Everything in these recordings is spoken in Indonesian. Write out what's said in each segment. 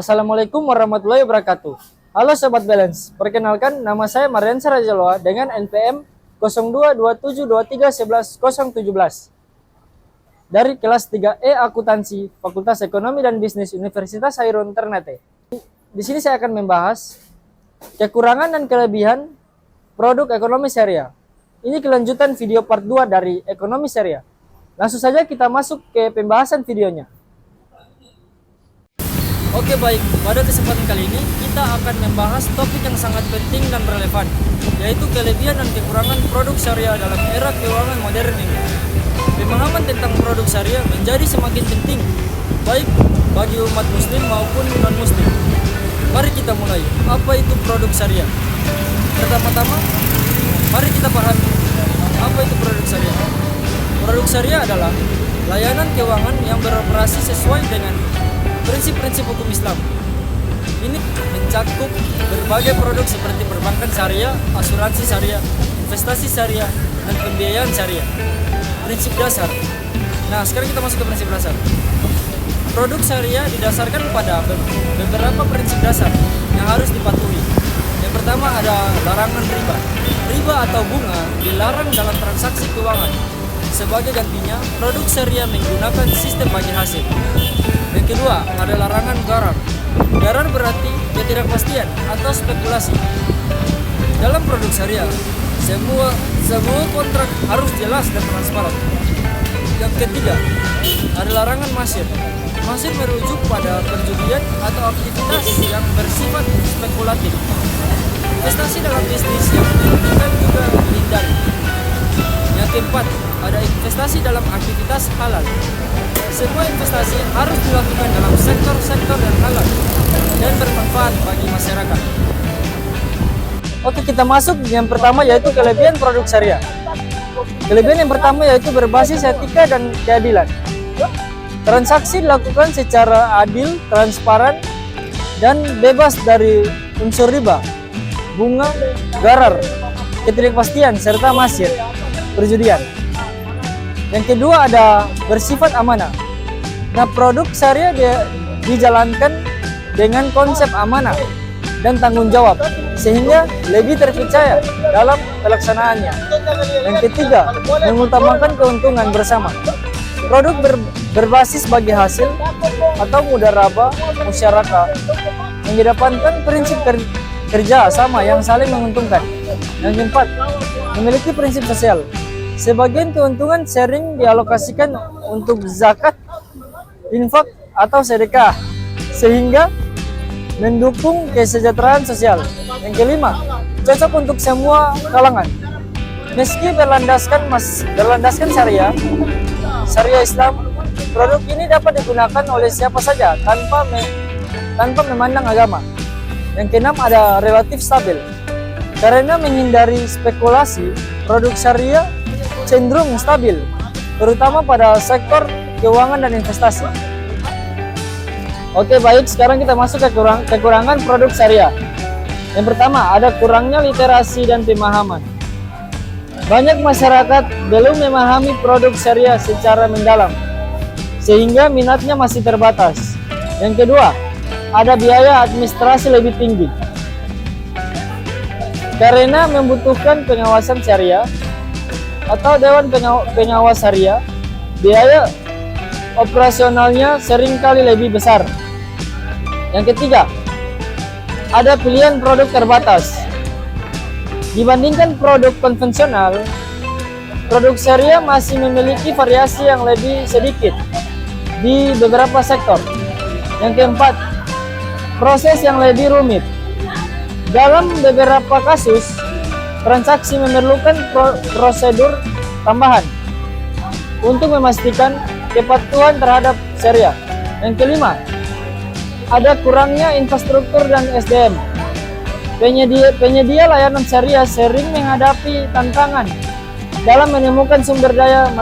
Assalamualaikum warahmatullahi wabarakatuh. Halo Sobat Balance, perkenalkan nama saya Mariansa Rajaloa dengan NPM 022723111017 dari kelas 3E Akuntansi Fakultas Ekonomi dan Bisnis Universitas Hairun Ternate. Di sini saya akan membahas kekurangan dan kelebihan produk ekonomi syariah. Ini kelanjutan video part 2 dari ekonomi syariah. Langsung saja kita masuk ke pembahasan videonya. Oke baik, pada kesempatan kali ini kita akan membahas topik yang sangat penting dan relevan, yaitu kelebihan dan kekurangan produk syariah dalam era keuangan modern ini. Pemahaman tentang produk syariah menjadi semakin penting, baik bagi umat muslim maupun non-muslim. Mari kita mulai, apa itu produk syariah? Pertama-tama, mari kita pahami, apa itu produk syariah? Produk syariah adalah layanan keuangan yang beroperasi sesuai dengan prinsip-prinsip hukum Islam. Ini mencakup berbagai produk seperti perbankan syariah, asuransi syariah, investasi syariah, dan pembiayaan syariah. Prinsip dasar. Nah, sekarang kita masuk ke prinsip dasar. Produk syariah didasarkan pada beberapa prinsip dasar yang harus dipatuhi. Yang pertama ada larangan riba. Riba atau bunga dilarang dalam transaksi keuangan. Sebagai gantinya, produk syariah menggunakan sistem bagi hasil. Yang kedua, ada larangan gharar. Gharar berarti ketidakpastian atau spekulasi. Dalam produk syariah, semua kontrak harus jelas dan transparan. Yang ketiga, ada larangan masyir. Masyir merujuk pada perjudian atau aktivitas yang bersifat spekulatif. Investasi dalam bisnis yang merugikan juga dihindari. Yang keempat, ada investasi dalam aktivitas halal. Semua investasi harus dilakukan dalam sektor-sektor yang halal dan bermanfaat bagi masyarakat. Oke, kita masuk yang pertama yaitu kelebihan produk syariah. Kelebihan yang pertama yaitu berbasis etika dan keadilan. Transaksi dilakukan secara adil, transparan, dan bebas dari unsur riba, bunga, gharar, ketidakpastian, serta masyir, perjudian. Yang kedua ada bersifat amanah. Nah, produk syariah dijalankan dengan konsep amanah dan tanggung jawab sehingga lebih terpercaya dalam pelaksanaannya. Yang ketiga, mengutamakan keuntungan bersama. Produk berbasis bagi hasil atau mudharabah musyarakah mengedepankan prinsip kerja sama yang saling menguntungkan. Yang keempat, memiliki prinsip sosial. Sebagian keuntungan sering dialokasikan untuk zakat, infak, atau sedekah, sehingga mendukung kesejahteraan sosial. Yang kelima, cocok untuk semua kalangan. Meski berlandaskan syariah Islam, produk ini dapat digunakan oleh siapa saja tanpa memandang agama. Yang keenam, ada relatif stabil. Karena menghindari spekulasi, produk syariah cenderung stabil, terutama pada sektor keuangan dan investasi. Oke baik, sekarang kita masuk ke kekurangan produk syariah. Yang pertama, ada kurangnya literasi dan pemahaman. Banyak masyarakat belum memahami produk syariah secara mendalam, sehingga minatnya masih terbatas. Yang kedua, ada biaya administrasi lebih tinggi. Karena membutuhkan pengawasan syariah atau Dewan Pengawas Syariah, biaya operasionalnya seringkali lebih besar. Yang ketiga, ada pilihan produk terbatas. Dibandingkan produk konvensional, produk syariah masih memiliki variasi yang lebih sedikit di beberapa sektor. Yang keempat, proses yang lebih rumit. Dalam beberapa kasus, transaksi memerlukan prosedur tambahan untuk memastikan kepatuhan terhadap syariah. Yang kelima, ada kurangnya infrastruktur dan SDM. Penyedia layanan syariah sering menghadapi tantangan dalam menemukan sumber daya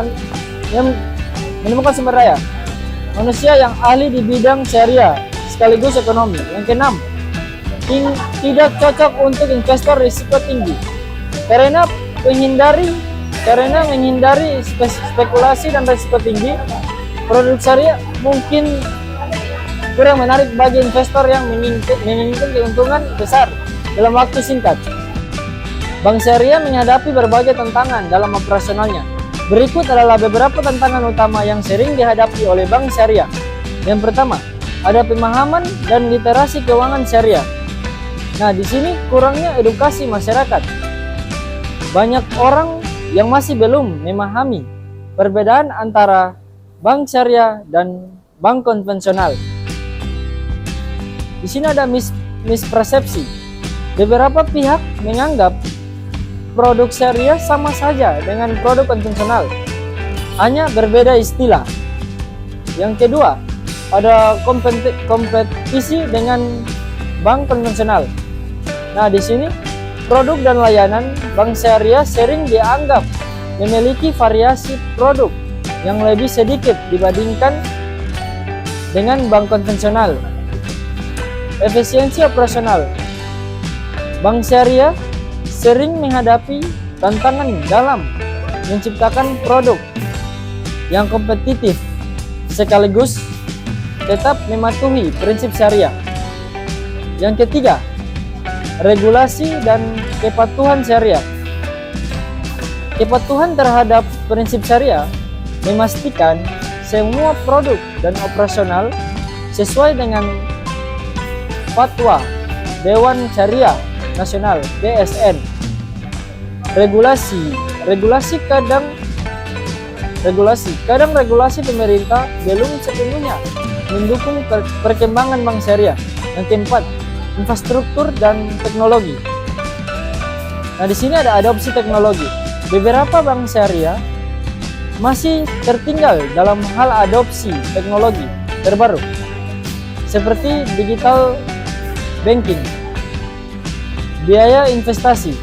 manusia yang ahli di bidang syariah sekaligus ekonomi. Yang keenam, tidak cocok untuk investor risiko tinggi. Karena menghindari spekulasi dan risiko tinggi, produk syariah mungkin kurang menarik bagi investor yang menginginkan keuntungan besar dalam waktu singkat. Bank syariah menghadapi berbagai tantangan dalam operasionalnya. Berikut adalah beberapa tantangan utama yang sering dihadapi oleh bank syariah. Yang pertama, ada pemahaman dan literasi keuangan syariah. Nah, di sini kurangnya edukasi masyarakat. Banyak orang yang masih belum memahami perbedaan antara bank syariah dan bank konvensional. Di sini ada mispersepsi. Beberapa pihak menganggap produk syariah sama saja dengan produk konvensional, hanya berbeda istilah. Yang kedua, ada kompetisi dengan bank konvensional. Nah, di sini produk dan layanan bank syariah sering dianggap memiliki variasi produk yang lebih sedikit dibandingkan dengan bank konvensional. Efisiensi operasional. Bank syariah sering menghadapi tantangan dalam menciptakan produk yang kompetitif sekaligus tetap mematuhi prinsip syariah. Yang ketiga, regulasi dan kepatuhan syariah. Kepatuhan terhadap prinsip syariah memastikan semua produk dan operasional sesuai dengan fatwa Dewan Syariah Nasional (DSN). Regulasi kadang regulasi pemerintah belum sepenuhnya mendukung perkembangan bank syariah. Yang keempat, infrastruktur dan teknologi. Nah, di sini ada adopsi teknologi. Beberapa bank syariah masih tertinggal dalam hal adopsi teknologi terbaru seperti digital banking, biaya investasi.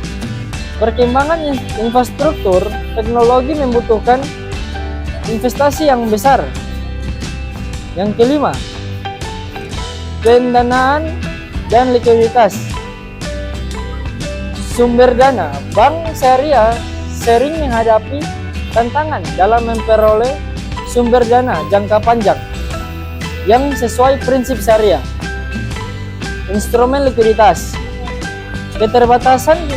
Perkembangan infrastruktur teknologi membutuhkan investasi yang besar. Yang kelima, pendanaan dan likuiditas. Sumber dana. Bank syariah sering menghadapi tantangan dalam memperoleh sumber dana jangka panjang yang sesuai prinsip syariah. Instrumen likuiditas. Keterbatasan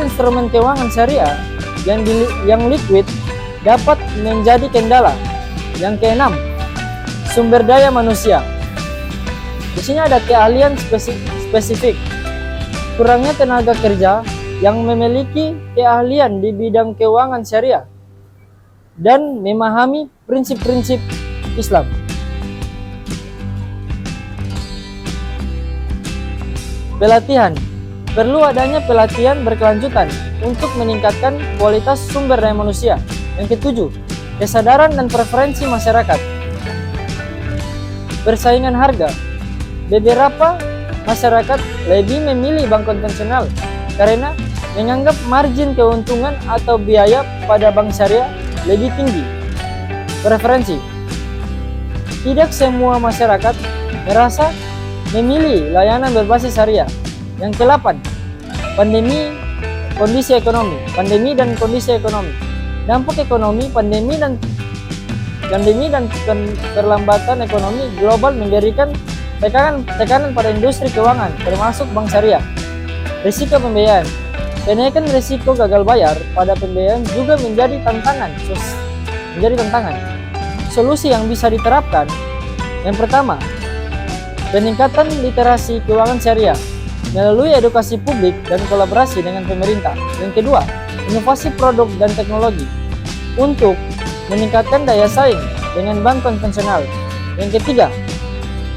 instrumen keuangan syariah yang liquid dapat menjadi kendala. Yang keenam, sumber daya manusia. Di sini ada keahlian spesifik. Kurangnya tenaga kerja yang memiliki keahlian di bidang keuangan syariah dan memahami prinsip-prinsip Islam. Pelatihan. Perlu adanya pelatihan berkelanjutan untuk meningkatkan kualitas sumber daya manusia. Yang ketujuh, kesadaran dan preferensi masyarakat. Persaingan harga. Beberapa masyarakat lebih memilih bank konvensional karena menganggap margin keuntungan atau biaya pada bank syariah lebih tinggi. Preferensi. Tidak semua masyarakat merasa memilih layanan berbasis syariah. Yang ke-8, pandemi dan kondisi ekonomi. Dampak ekonomi, pandemi dan perlambatan ekonomi global memberikan tekanan pada industri keuangan, termasuk bank syariah. Risiko pembiayaan. Kenaikan risiko gagal bayar pada pembiayaan juga menjadi tantangan. Solusi yang bisa diterapkan. Yang pertama, peningkatan literasi keuangan syariah melalui edukasi publik dan kolaborasi dengan pemerintah. Yang kedua, inovasi produk dan teknologi untuk meningkatkan daya saing dengan bank konvensional. Yang ketiga,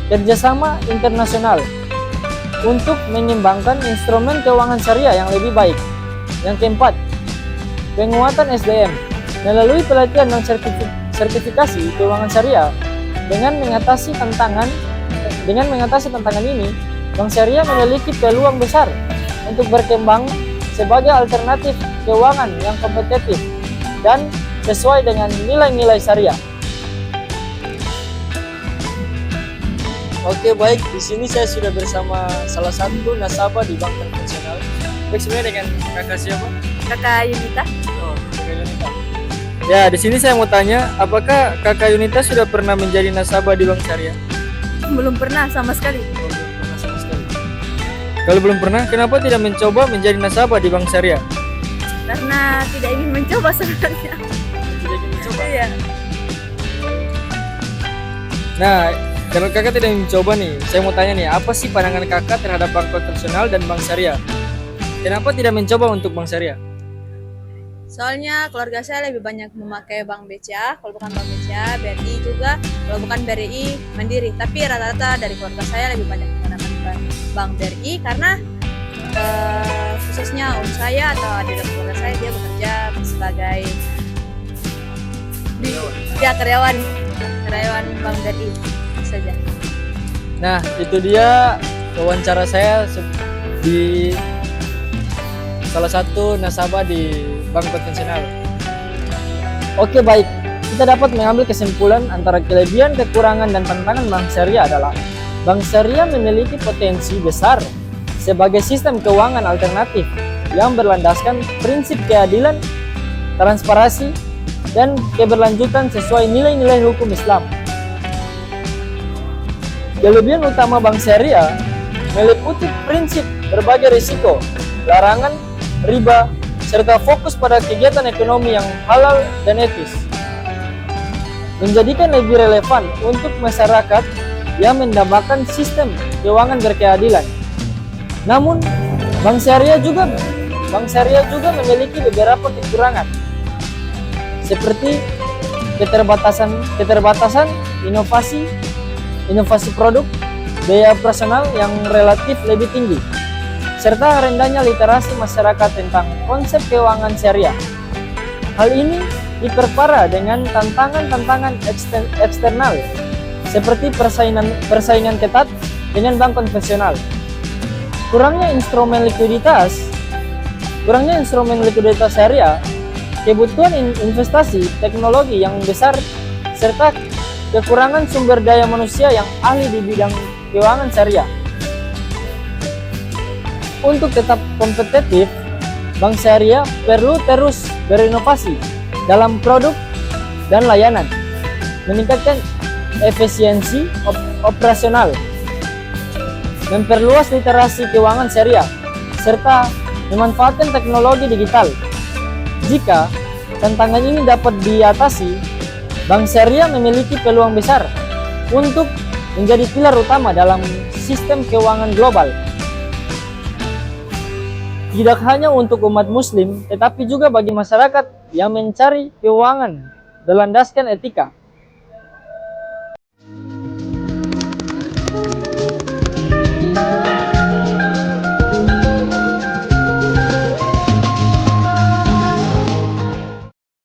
kerjasama internasional untuk mengembangkan instrumen keuangan syariah yang lebih baik. Yang keempat, penguatan SDM melalui pelatihan dan sertifikasi keuangan syariah. Dengan mengatasi tantangan ini, bank syariah memiliki peluang besar untuk berkembang sebagai alternatif keuangan yang kompetitif dan sesuai dengan nilai-nilai syariah. Oke, baik. Di sini saya sudah bersama salah satu nasabah di bank konvensional. Baik, sebenarnya dengan kakak siapa? Kakak Yunita. Oh, kakak Yunita. Ya, di sini saya mau tanya, apakah Kakak Yunita sudah pernah menjadi nasabah di Bank Syariah? Belum pernah sama sekali. Oh, belum pernah sama sekali. Kalau belum pernah, kenapa tidak mencoba menjadi nasabah di Bank Syariah? Karena tidak ingin mencoba sebenarnya. Tidak ingin mencoba. Iya. Nah, kalau kakak tidak mencoba nih, saya mau tanya nih, apa sih pandangan kakak terhadap bank konvensional dan bank syariah? Kenapa tidak mencoba untuk bank syariah? Soalnya keluarga saya lebih banyak memakai bank BCA, kalau bukan bank BCA, BRI juga, kalau bukan BRI Mandiri. Tapi rata-rata dari keluarga saya lebih banyak menggunakan bank BRI karena khususnya om saya atau adik keluarga saya dia bekerja sebagai karyawan bank BRI saja. Nah, itu dia wawancara saya di salah satu nasabah di bank konvensional. Oke, baik. Kita dapat mengambil kesimpulan antara kelebihan, kekurangan, dan tantangan bank syariah adalah bank syariah memiliki potensi besar sebagai sistem keuangan alternatif yang berlandaskan prinsip keadilan, transparansi, dan keberlanjutan sesuai nilai-nilai hukum Islam. Kelebihan utama bank syariah meliputi prinsip berbagai risiko, larangan, riba, serta fokus pada kegiatan ekonomi yang halal dan etis, menjadikan lebih relevan untuk masyarakat yang mendambakan sistem keuangan berkeadilan. Namun, bank syariah juga memiliki beberapa kekurangan, seperti keterbatasan inovasi produk, biaya operasional yang relatif lebih tinggi, serta rendahnya literasi masyarakat tentang konsep keuangan syariah. Hal ini diperparah dengan tantangan eksternal seperti persaingan ketat dengan bank konvensional, kurangnya instrumen likuiditas syariah, kebutuhan investasi teknologi yang besar, serta kekurangan sumber daya manusia yang ahli di bidang keuangan syariah. Untuk tetap kompetitif, bank syariah perlu terus berinovasi dalam produk dan layanan, meningkatkan efisiensi operasional, memperluas literasi keuangan syariah, serta memanfaatkan teknologi digital. Jika tantangan ini dapat diatasi, bank syariah memiliki peluang besar untuk menjadi pilar utama dalam sistem keuangan global. Tidak hanya untuk umat muslim, tetapi juga bagi masyarakat yang mencari keuangan berlandaskan etika.